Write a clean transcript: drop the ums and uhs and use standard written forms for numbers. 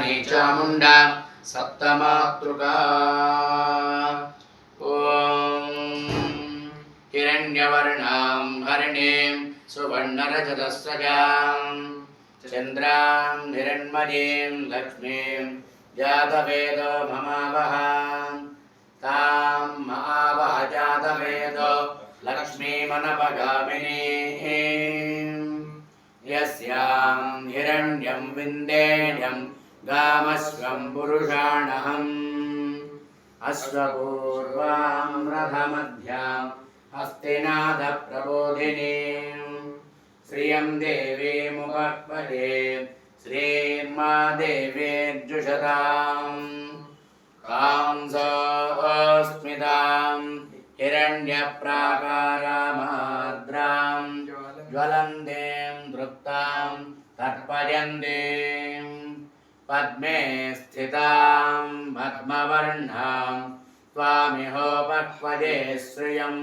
महाराणी चामुण्डा सप्तमातृका। ॐ हिरण्यवर्णां हरिणीं सुवर्णरजतस्रजां चन्द्रां हिरण्मयीं लक्ष्मीं जातवेदो ममावह तां महावह जातवेदो लक्ष्मीमनपगामिनीं यस्यां हिरण्यं विन्देयं गामस्वं पुरुषाणहम् अश्वपूर्वां रथमध्यां हस्तिनाथप्रबोधिनीं श्रियं देवीमुपक्वये श्रीर्मा देवीर्जुषतां कांसोऽस्मितां हिरण्यप्राकारामार्द्रां ज्वलन्तीं दृप्तां तर्पयन्तीं पद्मे स्थितां पद्मवर्णां त्वामिहोपक्वये श्रियम्